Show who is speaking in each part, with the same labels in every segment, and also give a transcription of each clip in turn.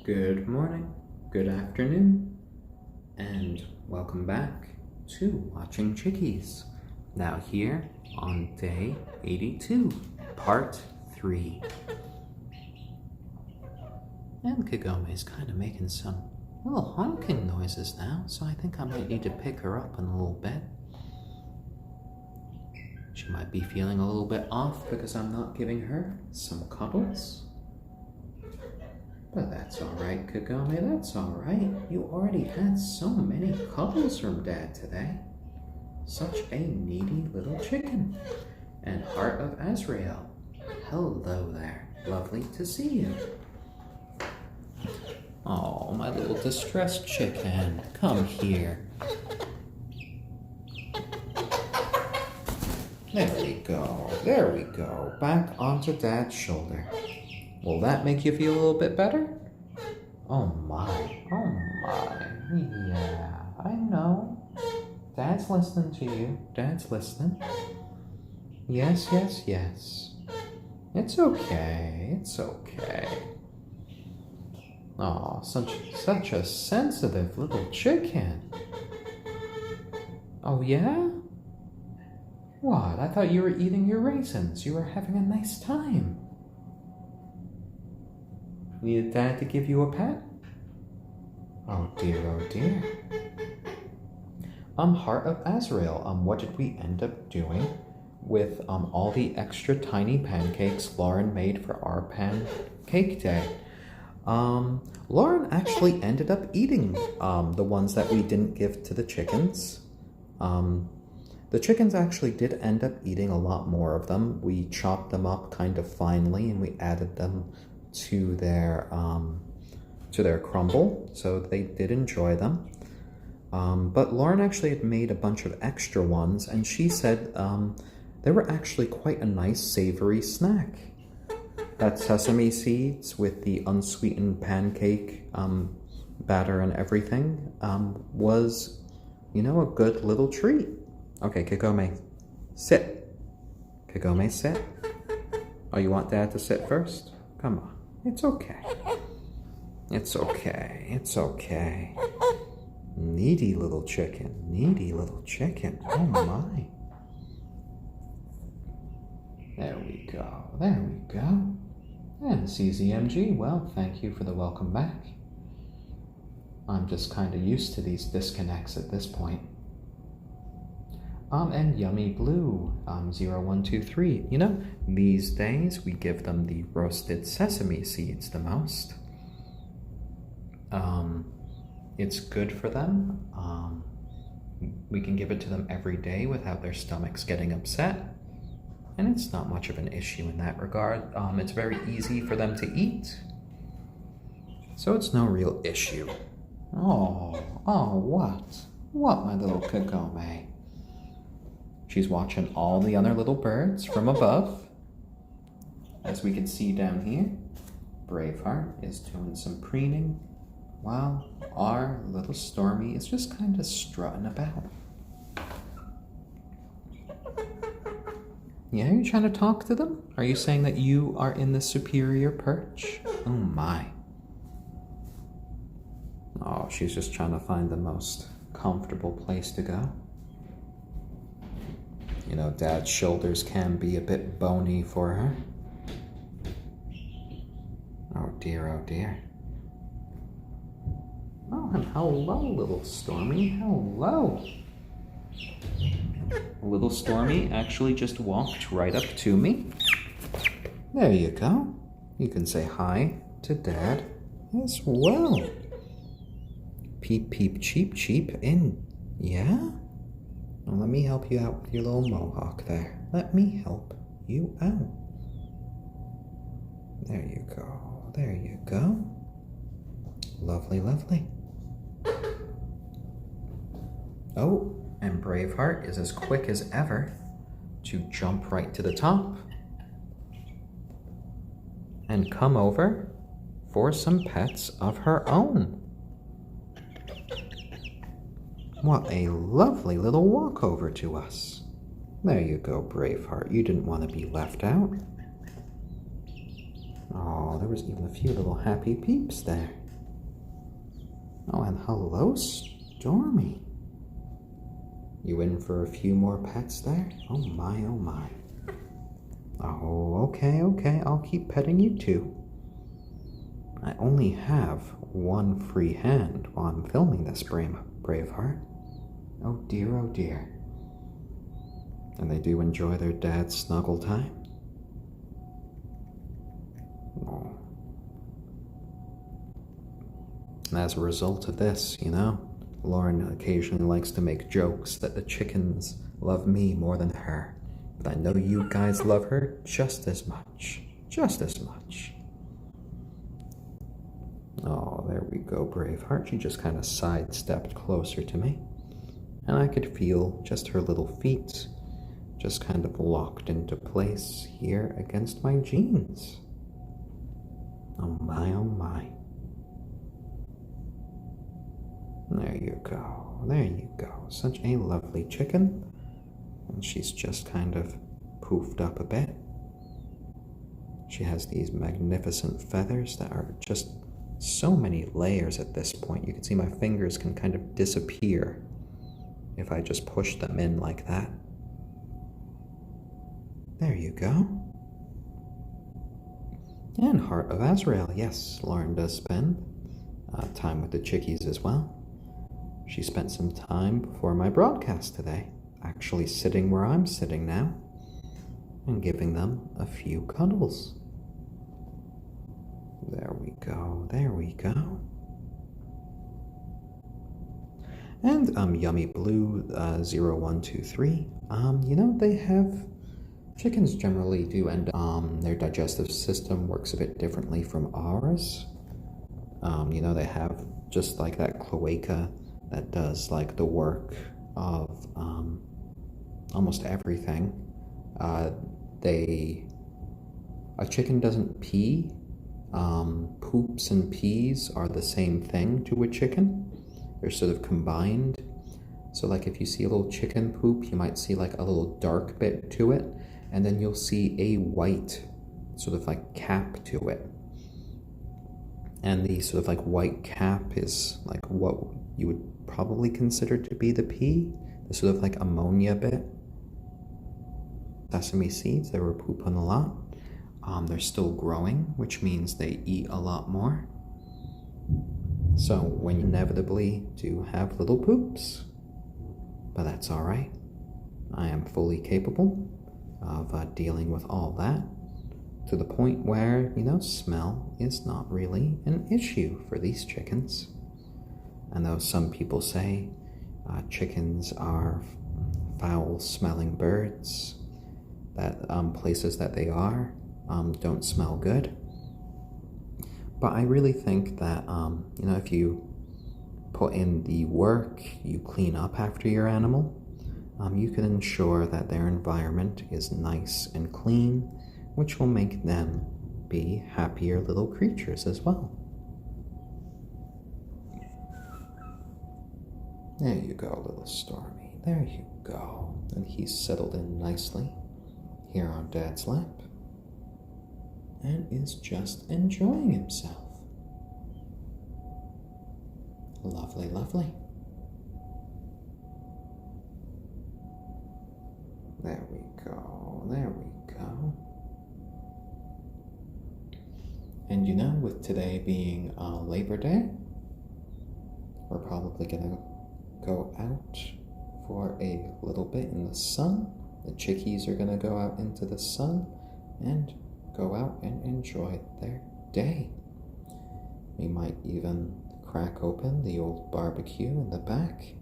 Speaker 1: Good morning, good afternoon, and welcome back to Watching Chickies. Now here on day 82, part 3. And Kagome's kind of making some little honking noises now, so I think I might need to pick her up in a little bit. She might be feeling a little bit off because I'm not giving her some cuddles. But that's alright, Kagome, that's alright. You already had so many cuddles from Dad today. Such a needy little chicken. And Heart of Azrael. Hello there. Lovely to see you. Oh, my little distressed chicken. Come here. There we go. There we go. Back onto Dad's shoulder. Will that make you feel a little bit better? Oh my. Yeah, I know. Dad's listening to you. Dad's listening. Yes. It's okay. It's okay. Aw, such a sensitive little chicken. Oh yeah? What? I thought you were eating your raisins. You were having a nice time. Needed Dad to give you a pet? Oh dear. Heart of Azrael, what did we end up doing with all the extra tiny pancakes Lauren made for our pancake day? Lauren actually ended up eating the ones that we didn't give to the chickens. The chickens actually did end up eating a lot more of them. We chopped them up kind of finely and we added them to their crumble, so they did enjoy them. But Lauren actually had made a bunch of extra ones, and she said they were actually quite a nice savory snack. That sesame seeds with the unsweetened pancake batter and everything was, a good little treat. Okay, Kagome, sit. Kagome, sit. Oh, you want Dad to sit first? Come on. It's okay. It's okay. Needy little chicken. Oh my. There we go. And CZMG, well, thank you for the welcome back. I'm just kind of used to these disconnects at this point. And Yummy Blue, 0123. These days we give them the roasted sesame seeds the most. It's good for them. We can give it to them every day without their stomachs getting upset. And it's not much of an issue in that regard. It's very easy for them to eat. So it's no real issue. Oh, what? What, my little Kagome? She's watching all the other little birds from above. As we can see down here, Braveheart is doing some preening while our little Stormy is just kind of strutting about. Yeah, are you trying to talk to them? Are you saying that you are in the superior perch? Oh my. Oh, she's just trying to find the most comfortable place to go. Dad's shoulders can be a bit bony for her. Oh dear. Oh, and hello, little Stormy. Hello. Little Stormy actually just walked right up to me. There you go. You can say hi to Dad as well. Peep, peep, cheep, cheep in. Yeah? Well, let me help you out with your little mohawk there. Let me help you out. There you go. Lovely. Oh, and Braveheart is as quick as ever to jump right to the top and come over for some pets of her own. What a lovely little walkover to us. There you go, Braveheart. You didn't want to be left out. Oh, there was even a few little happy peeps there. Oh, and hello, Stormy. You in for a few more pets there? Oh my, oh my. Oh, okay, I'll keep petting you too. I only have one free hand while I'm filming this, Braveheart. Oh dear, oh dear. And they do enjoy their dad's snuggle time? Oh. And as a result of this, Lauren occasionally likes to make jokes that the chickens love me more than her. But I know you guys love her just as much. Just as much. Oh, there we go, Braveheart. She just kind of sidestepped closer to me. And I could feel just her little feet just kind of locked into place here against my jeans. Oh my, oh my. There you go, there you go. Such a lovely chicken. And she's just kind of poofed up a bit. She has these magnificent feathers that are just so many layers at this point. You can see my fingers can kind of disappear if I just push them in like that. There you go. And Heart of Azrael, yes, Lauren does spend time with the Chickies as well. She spent some time before my broadcast today, actually sitting where I'm sitting now, and giving them a few cuddles. There we go, there we go. And Yummy Blue 0123, they have, chickens generally do end their digestive system works a bit differently from ours. They have just like that cloaca that does like the work of almost everything. A chicken doesn't pee. Poops and pees are the same thing to a chicken. They're sort of combined. So like if you see a little chicken poop, you might see like a little dark bit to it, and then you'll see a white sort of like cap to it. And the sort of like white cap is like what you would probably consider to be the pee, the sort of like ammonia bit. Sesame seeds, they were pooping a lot. They're still growing, which means they eat a lot more. So when you inevitably do have little poops, but that's all right. I am fully capable of dealing with all that, to the point where, smell is not really an issue for these chickens. And though some people say chickens are foul-smelling birds, that places that they are don't smell good. But I really think that, if you put in the work, you clean up after your animal, you can ensure that their environment is nice and clean, which will make them be happier little creatures as well. There you go, little Stormy. There you go. And he's settled in nicely here on Dad's lap and is just enjoying himself. Lovely, lovely. There we go, there we go. And with today being Labor Day, we're probably gonna go out for a little bit in the sun. The chickies are gonna go out into the sun and go out and enjoy their day. We might even crack open the old barbecue in the back.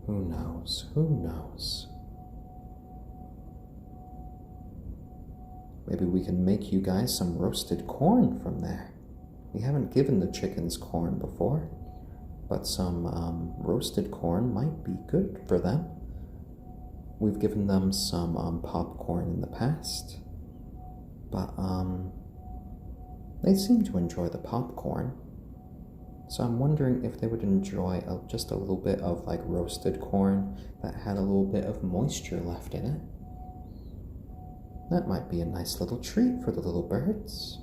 Speaker 1: Who knows? Who knows? Maybe we can make you guys some roasted corn from there. We haven't given the chickens corn before, but some roasted corn might be good for them. We've given them some popcorn in the past, but they seem to enjoy the popcorn. So I'm wondering if they would enjoy just a little bit of like roasted corn that had a little bit of moisture left in it. That might be a nice little treat for the little birds.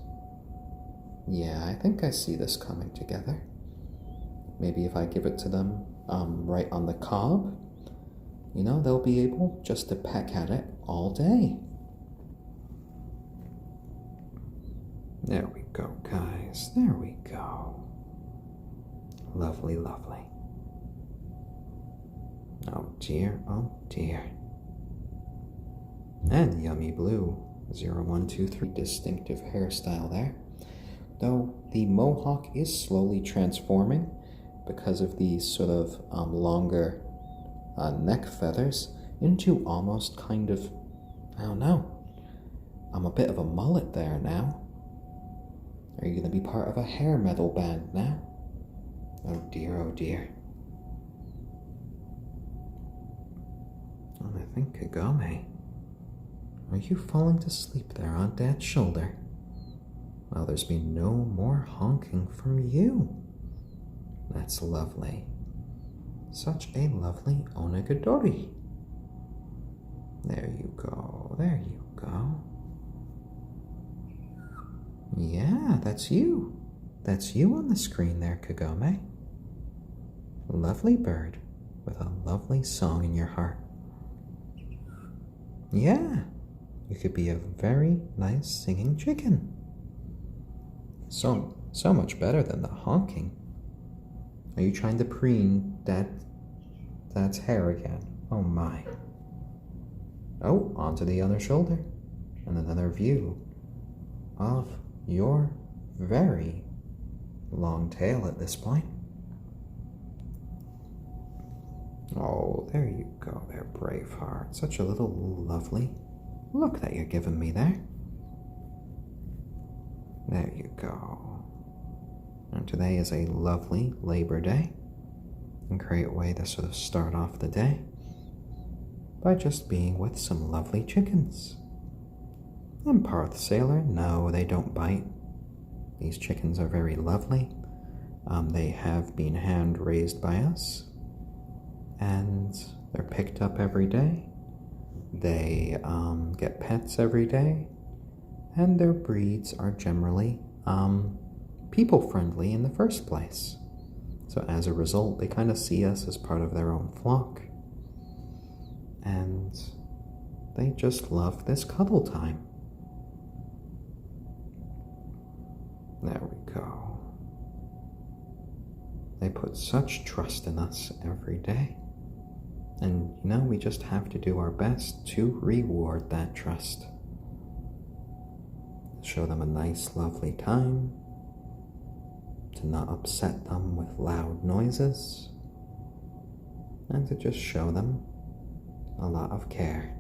Speaker 1: Yeah, I think I see this coming together. Maybe if I give it to them right on the cob, you know, they'll be able just to peck at it all day. There we go, guys. There we go. Lovely, lovely. Oh dear, oh dear. And Yummy Blue, 0123, distinctive hairstyle there. Though the mohawk is slowly transforming because of these sort of longer neck feathers into almost kind of, I don't know, I'm a bit of a mullet there now. Are you going to be part of a hair metal band now? Oh dear, oh dear. And I think Kagome, are you falling to sleep there on Dad's shoulder? Well, there's been no more honking from you. That's lovely. Such a lovely onagadori. There you go, there you go. Yeah, that's you. That's you on the screen there, Kagome. Lovely bird with a lovely song in your heart. Yeah, you could be a very nice singing chicken. So much better than the honking. Are you trying to preen Dad's hair again? Oh my. Oh, onto the other shoulder. And another view of your very long tail at this point. Oh, there you go there, Braveheart. Such a little lovely look that you're giving me there. There you go. And today is a lovely Labor Day. A great way to sort of start off the day by just being with some lovely chickens. And Parth Sailor, no, they don't bite. These chickens are very lovely. They have been hand raised by us, and they're picked up every day. They get pets every day, and their breeds are generally people-friendly in the first place. So as a result, they kind of see us as part of their own flock. And they just love this cuddle time. There we go. They put such trust in us every day. And, you know, we just have to do our best to reward that trust. Show them a nice, lovely time. To not upset them with loud noises. And to just show them a lot of care.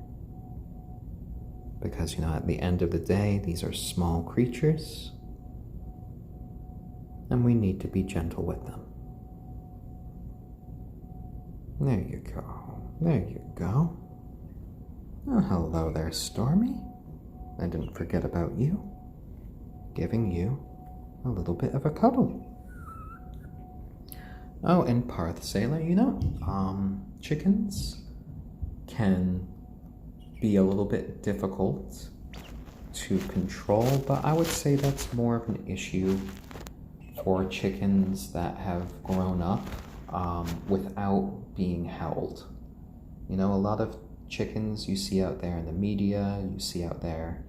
Speaker 1: Because, you know, at the end of the day, these are small creatures. And we need to be gentle with them. There you go. There you go. Oh, hello there, Stormy. I didn't forget about you. Giving you a little bit of a cuddle. Oh, and Parth Sailor, you know, chickens can be a little bit difficult to control, but I would say that's more of an issue for chickens that have grown up without being held. You know, a lot of chickens you see out there in the media, you see out there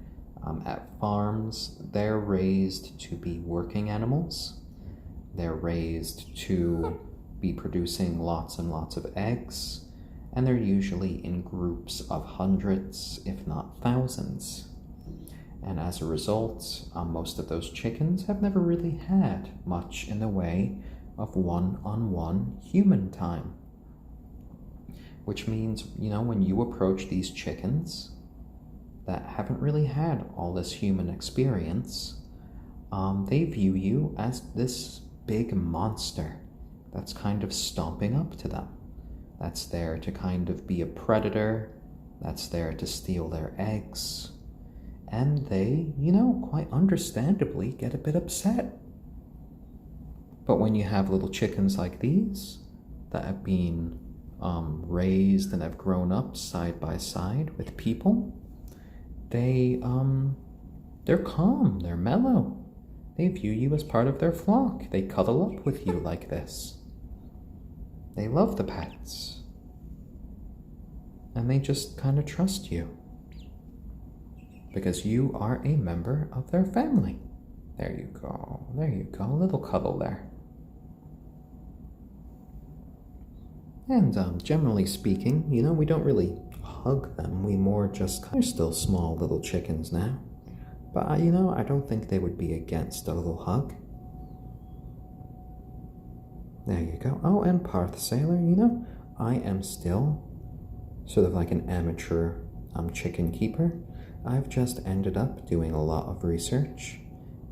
Speaker 1: at farms, they're raised to be working animals. They're raised to be producing lots and lots of eggs, and they're usually in groups of hundreds, if not thousands. And as a result, most of those chickens have never really had much in the way of one-on-one human time. Which means, you know, when you approach these chickens that haven't really had all this human experience, they view you as this big monster that's kind of stomping up to them. That's there to kind of be a predator, that's there to steal their eggs. And they, you know, quite understandably get a bit upset. But when you have little chickens like these that have been raised and have grown up side by side with people, they're calm, they're mellow, They view you as part of their flock. They cuddle up with you like this. They love the pets. And they just kind of trust you. Because you are a member of their family. There you go. There you go. A little cuddle there. And generally speaking, we don't really hug them. We more just, they're still small little chickens now. But, I don't think they would be against a little hug. There you go. Oh, and Parth Sailor, I am still sort of like an amateur chicken keeper. I've just ended up doing a lot of research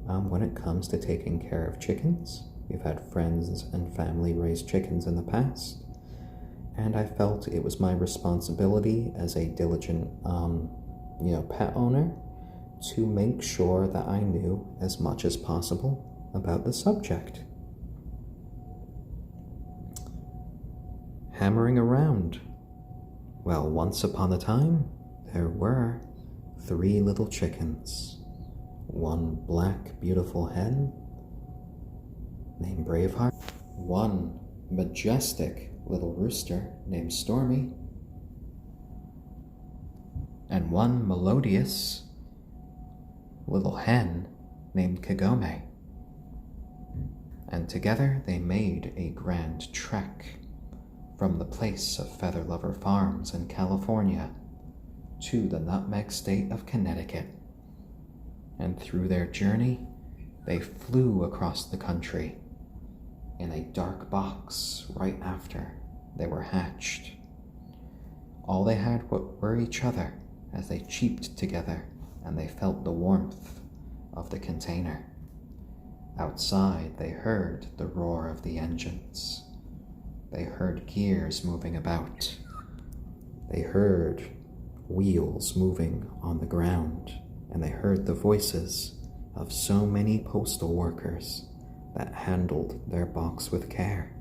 Speaker 1: when it comes to taking care of chickens. We've had friends and family raise chickens in the past. And I felt it was my responsibility as a diligent, pet owner to make sure that I knew as much as possible about the subject. Hammering around. Well, once upon a time, there were 3 little chickens. One black, beautiful hen named Braveheart. One majestic little rooster named Stormy. And one melodious little hen named Kagome. And together they made a grand trek from the place of Feather Lover Farms in California to the nutmeg state of Connecticut. And through their journey, they flew across the country in a dark box right after they were hatched. All they had were each other as they cheeped together, and they felt the warmth of the container. Outside, they heard the roar of the engines. They heard gears moving about. They heard wheels moving on the ground, and they heard the voices of so many postal workers that handled their box with care.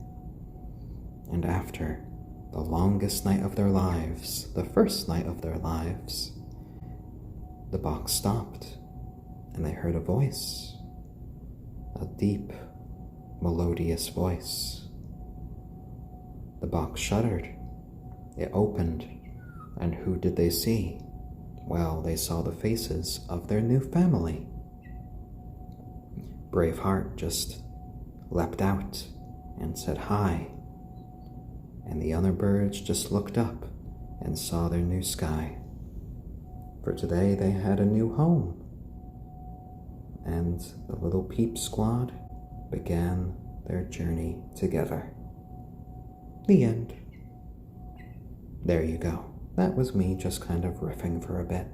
Speaker 1: And after the longest night of their lives, the first night of their lives, the box stopped, and they heard a voice, a deep, melodious voice. The box shuddered. It opened, and who did they see? Well, they saw the faces of their new family. Braveheart just leapt out and said hi, and the other birds just looked up and saw their new sky. For today they had a new home, and the little peep squad began their journey together. The end. There you go. That was me just kind of riffing for a bit.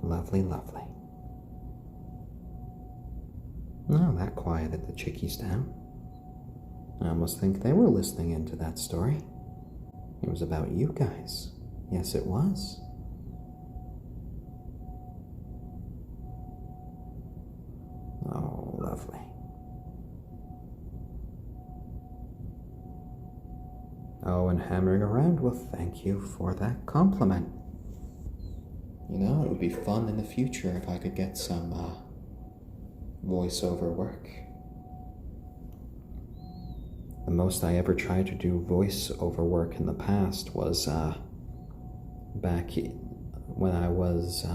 Speaker 1: Lovely, lovely. Oh, that quieted the chickies down. I almost think they were listening into that story. It was about you guys. Yes, it was. Oh, lovely. Oh, and hammering around, well, thank you for that compliment. It would be fun in the future if I could get some voiceover work. The most I ever tried to do voiceover work in the past was back when I was,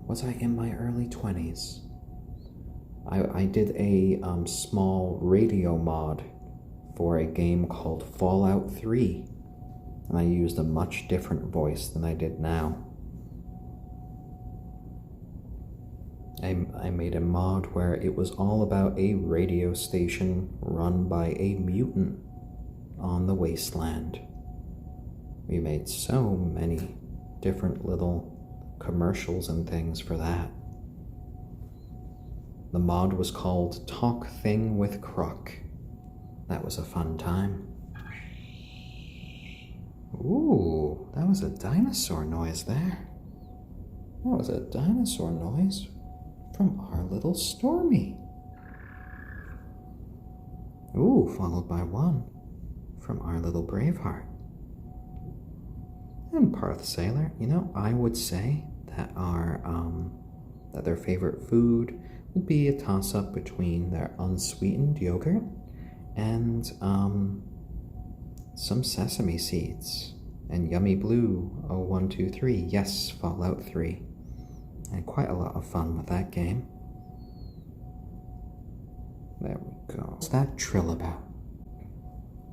Speaker 1: was I in my early 20s? I did a small radio mod for a game called Fallout 3, and I used a much different voice than I did now. I made a mod where it was all about a radio station run by a mutant on the wasteland. We made so many different little commercials and things for that. The mod was called Talk Thing with Croc. That was a fun time. Ooh, that was a dinosaur noise there. That was a dinosaur noise from our little Stormy. Ooh, followed by one from our little Braveheart. and Parth Sailor. You know, I would say that that their favorite food would be a toss-up between their unsweetened yogurt and some sesame seeds. And Yummy Blue 0123, yes, Fallout 3. And quite a lot of fun with that game. There we go. What's that trill about?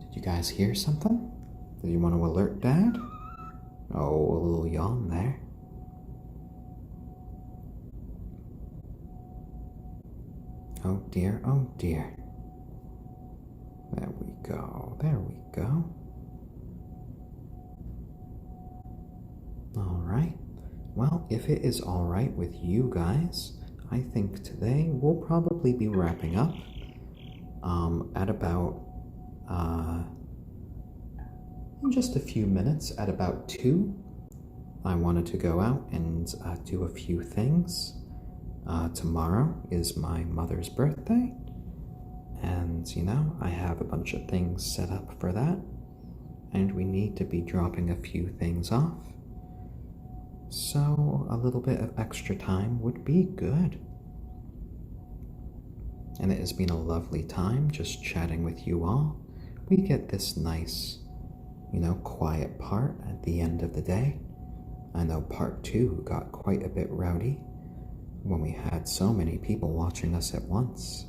Speaker 1: Did you guys hear something? Did you want to alert Dad? Oh, a little yawn there. Oh dear, oh dear. There we go, there we go. Alright, well, if it is alright with you guys, I think today we'll probably be wrapping up at about, in just a few minutes, at about 2. I wanted to go out and do a few things. Tomorrow is my mother's birthday, and you know, I have a bunch of things set up for that, and we need to be dropping a few things off. So a little bit of extra time would be good. And it has been a lovely time just chatting with you all. We get this nice, you know, quiet part at the end of the day. I know part 2 got quite a bit rowdy when we had so many people watching us at once.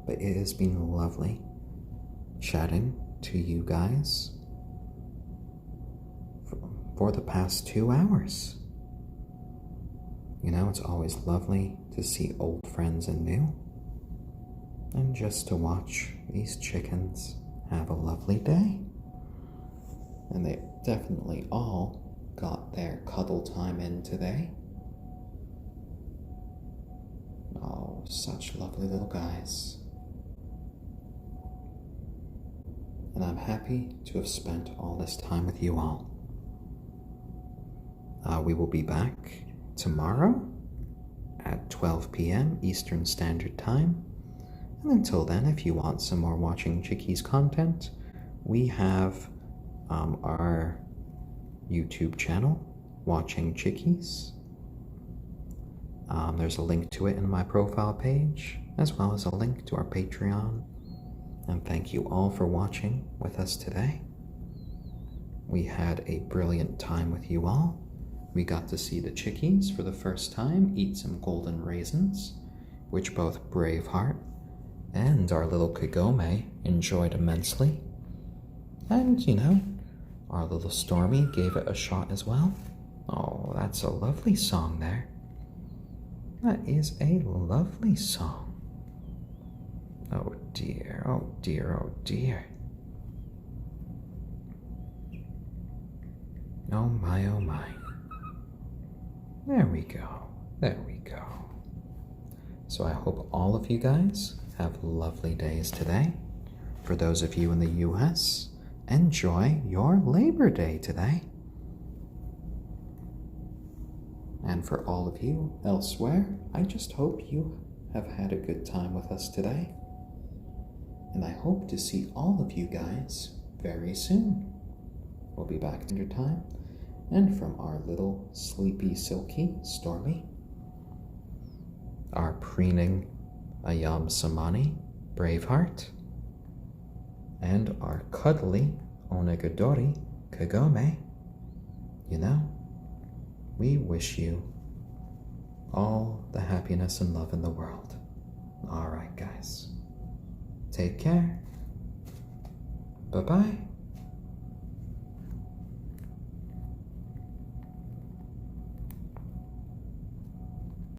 Speaker 1: But it has been lovely chatting to you guys for the past 2 hours. You know, it's always lovely to see old friends and new, and just to watch these chickens have a lovely day. And they definitely all got their cuddle time in today. Oh, such lovely little guys. And I'm happy to have spent all this time with you all. We will be back tomorrow at 12 p.m. Eastern Standard Time. And until then, if you want some more Watching Chickies content, we have our YouTube channel, Watching Chickies. There's a link to it in my profile page, as well as a link to our Patreon. And thank you all for watching with us today. We had a brilliant time with you all. We got to see the Chickies for the first time eat some golden raisins, which both Braveheart and our little Kagome enjoyed immensely. And, you know, our little Stormy gave it a shot as well. Oh, that's a lovely song there. That is a lovely song. Oh dear, oh dear, oh dear. Oh my, oh my. There we go, there we go. So I hope all of you guys have lovely days today. For those of you in the US, enjoy your Labor Day today. And for all of you elsewhere, I just hope you have had a good time with us today. And I hope to see all of you guys very soon. We'll be back in your time. And from our little sleepy silkie, Stormy, our preening ayam cemeni, Braveheart, and our cuddly onagadori, Kagome, you know, we wish you all the happiness and love in the world. All right, guys. Take care. Bye-bye.